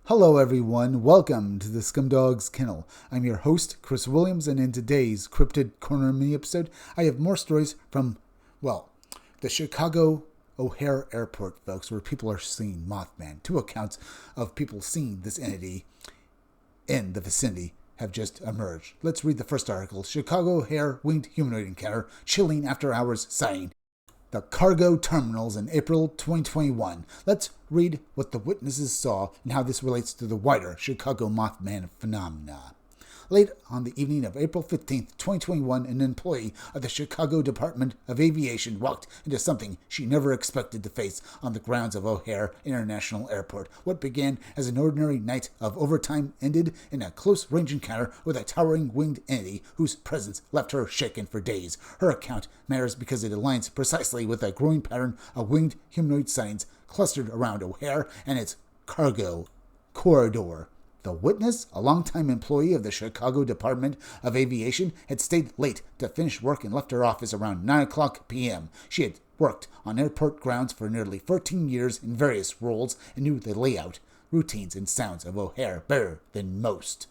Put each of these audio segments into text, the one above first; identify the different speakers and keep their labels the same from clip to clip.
Speaker 1: Hello everyone, welcome to the Scumdog's Kennel. I'm your host, Chris Williams, and in today's Cryptid Corner mini-episode, I have more stories from, the Chicago O'Hare Airport, folks, where people are seeing Mothman. 2 accounts of people seeing this entity in the vicinity have just emerged. Let's read the first article. Chicago O'Hare Winged Humanoid Encounter, Chilling After Hours Sighting. The cargo terminals in April 2021. Let's read what the witnesses saw and how this relates to the wider Chicago Mothman phenomena. Late on the evening of April 15, 2021, an employee of the Chicago Department of Aviation walked into something she never expected to face on the grounds of O'Hare International Airport. What began as an ordinary night of overtime ended in a close-range encounter with a towering winged entity whose presence left her shaken for days. Her account matters because it aligns precisely with a growing pattern of winged humanoid sightings clustered around O'Hare and its cargo corridor. The witness, a longtime employee of the Chicago Department of Aviation, had stayed late to finish work and left her office around 9 o'clock p.m. She had worked on airport grounds for nearly 14 years in various roles and knew the layout, routines, and sounds of O'Hare better than most.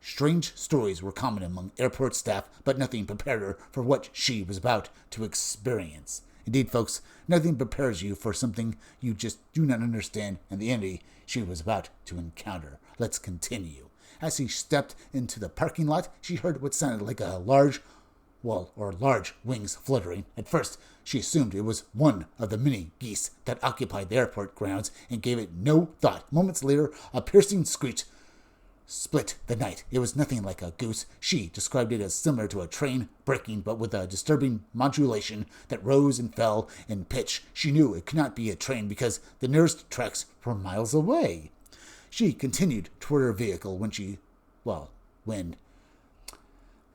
Speaker 1: Strange stories were common among airport staff, but nothing prepared her for what she was about to experience. Indeed, folks, nothing prepares you for something you just do not understand and the entity she was about to encounter. Let's continue. As she stepped into the parking lot, she heard what sounded like a large wings fluttering. At first, she assumed it was one of the many geese that occupied the airport grounds and gave it no thought. Moments later, a piercing screech split the night. It was nothing like a goose. She described it as similar to a train braking, but with a disturbing modulation that rose and fell in pitch. She knew it could not be a train because the nearest tracks were miles away. She continued toward her vehicle when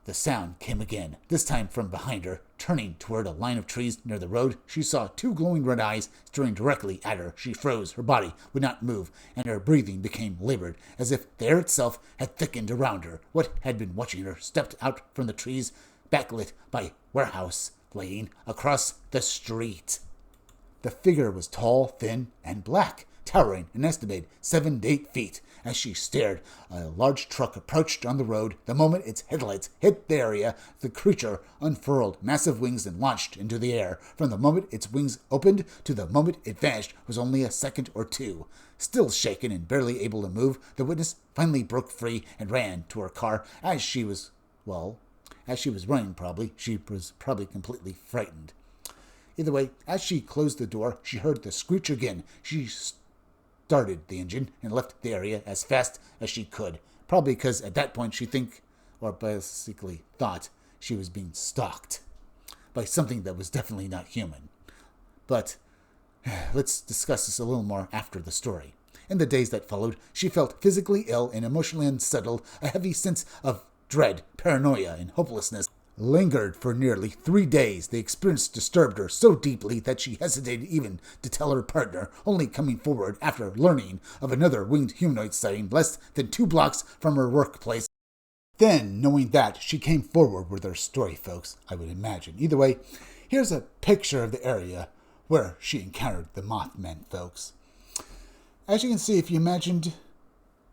Speaker 1: the sound came again, this time from behind her. Turning toward a line of trees near the road, she saw 2 glowing red eyes staring directly at her. She froze. Her body would not move, and her breathing became labored, as if the air itself had thickened around her. What had been watching her stepped out from the trees, backlit by warehouse laying across the street. The figure was tall, thin, and black, towering an estimated 7 to 8 feet. As she stared, a large truck approached on the road. The moment its headlights hit the area, the creature unfurled massive wings and launched into the air. From the moment its wings opened to the moment it vanished was only a second or 2. Still shaken and barely able to move, the witness finally broke free and ran to her car. As she was running, she was probably completely frightened. Either way, as she closed the door, she heard the screech again. She started the engine and left the area as fast as she could. Probably because at that point she thought she was being stalked by something that was definitely not human. But let's discuss this a little more after the story. In the days that followed, she felt physically ill and emotionally unsettled. A heavy sense of dread, paranoia, and hopelessness lingered for nearly 3 days. The experience disturbed her so deeply that she hesitated even to tell her partner, only coming forward after learning of another winged humanoid sighting less than 2 blocks from her workplace. Then, knowing that, she came forward with her story, folks, I would imagine. Either way, here's a picture of the area where she encountered the Mothman, folks. As you can see, if you imagined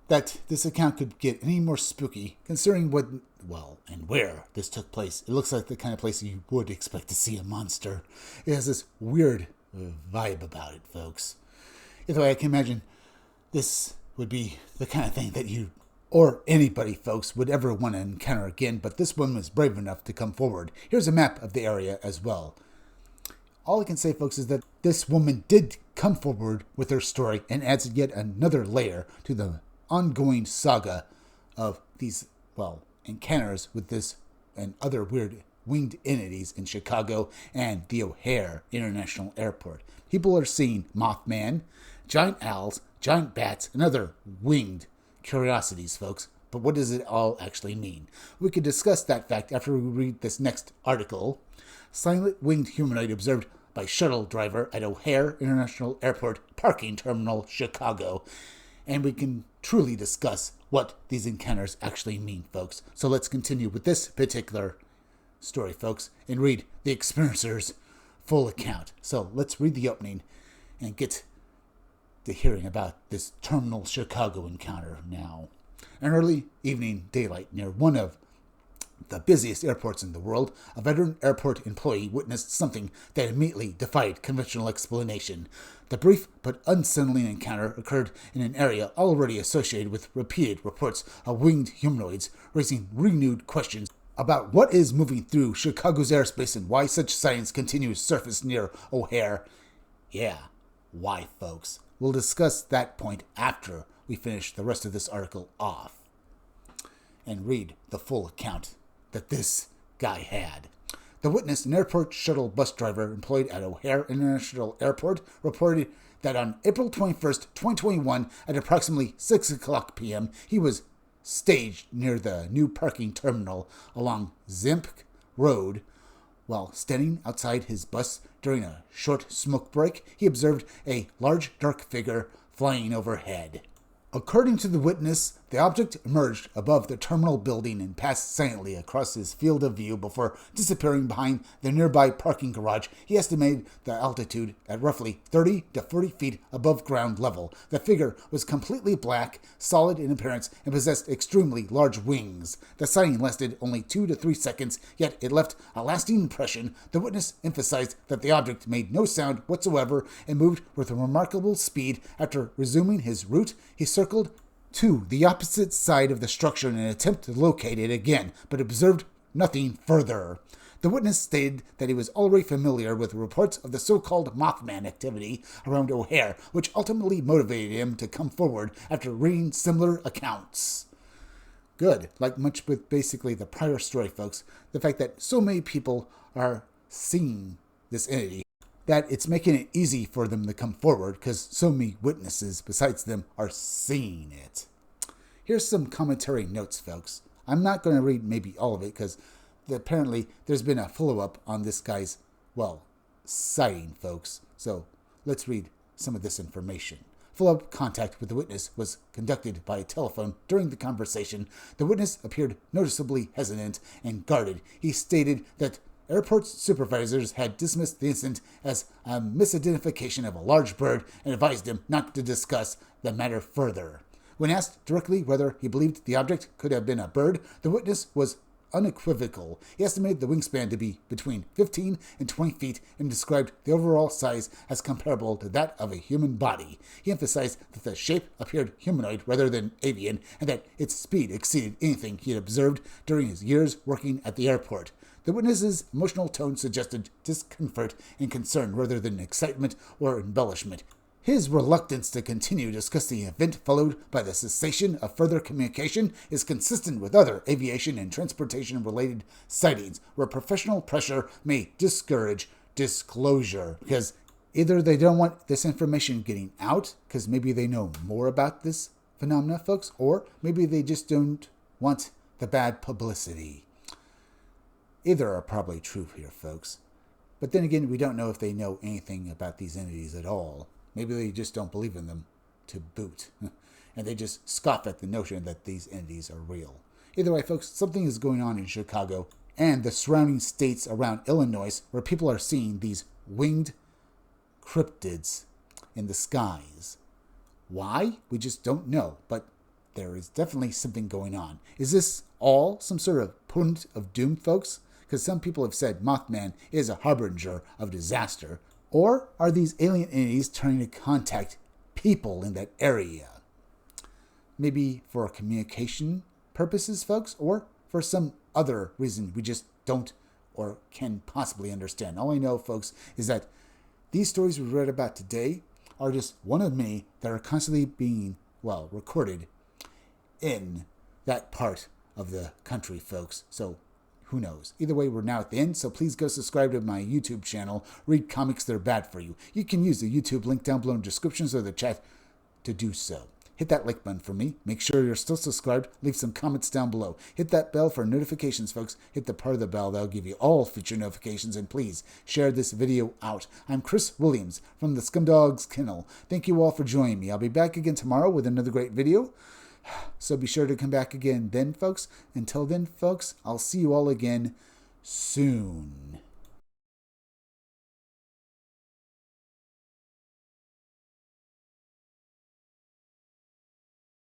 Speaker 1: that this account could get any more spooky, considering and where this took place, it looks like the kind of place you would expect to see a monster. It has this weird vibe about it, folks. Either way, I can imagine this would be the kind of thing that you or anybody, folks, would ever want to encounter again, but this woman was brave enough to come forward. Here's a map of the area as well. All I can say, folks, is that this woman did come forward with her story and adds yet another layer to the ongoing saga of these, encounters with this and other weird winged entities in Chicago and the O'Hare International Airport. People are seeing Mothman, giant owls, giant bats, and other winged curiosities, folks. But what does it all actually mean? We could discuss that fact after we read this next article. Silent winged humanoid observed by shuttle driver at O'Hare International Airport Parking Terminal, Chicago. And we can truly discuss what these encounters actually mean, folks. So let's continue with this particular story, folks, and read the experiencer's full account. So let's read the opening and get to hearing about this terminal Chicago encounter now. An early evening daylight near one of the busiest airports in the world, a veteran airport employee witnessed something that immediately defied conventional explanation. The brief but unsettling encounter occurred in an area already associated with repeated reports of winged humanoids, raising renewed questions about what is moving through Chicago's airspace and why such sightings continue to surface near O'Hare. Yeah, why, folks? We'll discuss that point after we finish the rest of this article off and read the full account that this guy had. The witness, an airport shuttle bus driver employed at O'Hare International Airport, reported that on April 21st, 2021, at approximately 6 o'clock p.m., he was staged near the new parking terminal along Zimpk Road. While standing outside his bus during a short smoke break, he observed a large dark figure flying overhead. According to the witness, the object emerged above the terminal building and passed silently across his field of view before disappearing behind the nearby parking garage. He estimated the altitude at roughly 30 to 40 feet above ground level. The figure was completely black, solid in appearance, and possessed extremely large wings. The sighting lasted only 2 to 3 seconds, yet it left a lasting impression. The witness emphasized that the object made no sound whatsoever and moved with a remarkable speed. After resuming his route, he circled to the opposite side of the structure in an attempt to locate it again, but observed nothing further. The witness stated that he was already familiar with reports of the so-called Mothman activity around O'Hare, which ultimately motivated him to come forward after reading similar accounts. Good. Like much with basically the prior story, folks, the fact that so many people are seeing this entity, that it's making it easy for them to come forward because so many witnesses besides them are seeing it. Here's some commentary notes, folks. I'm not going to read maybe all of it because apparently there's been a follow-up on this guy's, sighting, folks. So let's read some of this information. Follow-up contact with the witness was conducted by telephone. During the conversation, the witness appeared noticeably hesitant and guarded. He stated that airport supervisors had dismissed the incident as a misidentification of a large bird and advised him not to discuss the matter further. When asked directly whether he believed the object could have been a bird, the witness was unequivocal. He estimated the wingspan to be between 15 and 20 feet and described the overall size as comparable to that of a human body. He emphasized that the shape appeared humanoid rather than avian and that its speed exceeded anything he had observed during his years working at the airport. The witness's emotional tone suggested discomfort and concern rather than excitement or embellishment. His reluctance to continue discussing the event, followed by the cessation of further communication, is consistent with other aviation and transportation-related sightings, where professional pressure may discourage disclosure, because either they don't want this information getting out, because maybe they know more about this phenomena, folks, or maybe they just don't want the bad publicity. Either are probably true here, folks. But then again, we don't know if they know anything about these entities at all. Maybe they just don't believe in them to boot. And they just scoff at the notion that these entities are real. Either way, folks, something is going on in Chicago and the surrounding states around Illinois where people are seeing these winged cryptids in the skies. Why? We just don't know. But there is definitely something going on. Is this all some sort of point of doom, folks? Because some people have said Mothman is a harbinger of disaster. Or are these alien entities trying to contact people in that area? Maybe for communication purposes, folks, or for some other reason we just don't or can possibly understand. All I know, folks, is that these stories we read about today are just one of many that are constantly being, recorded in that part of the country, folks. So who knows? Either way, we're now at the end, so please go subscribe to my YouTube channel. Read comics that are bad for you. You can use the YouTube link down below in the descriptions or the chat to do so. Hit that like button for me. Make sure you're still subscribed. Leave some comments down below. Hit that bell for notifications, folks. Hit the part of the bell that'll give you all future notifications. And please share this video out. I'm Chris Williams from the Scumdogs Kennel. Thank you all for joining me. I'll be back again tomorrow with another great video. So be sure to come back again then, folks. Until then, folks, I'll see you all again soon.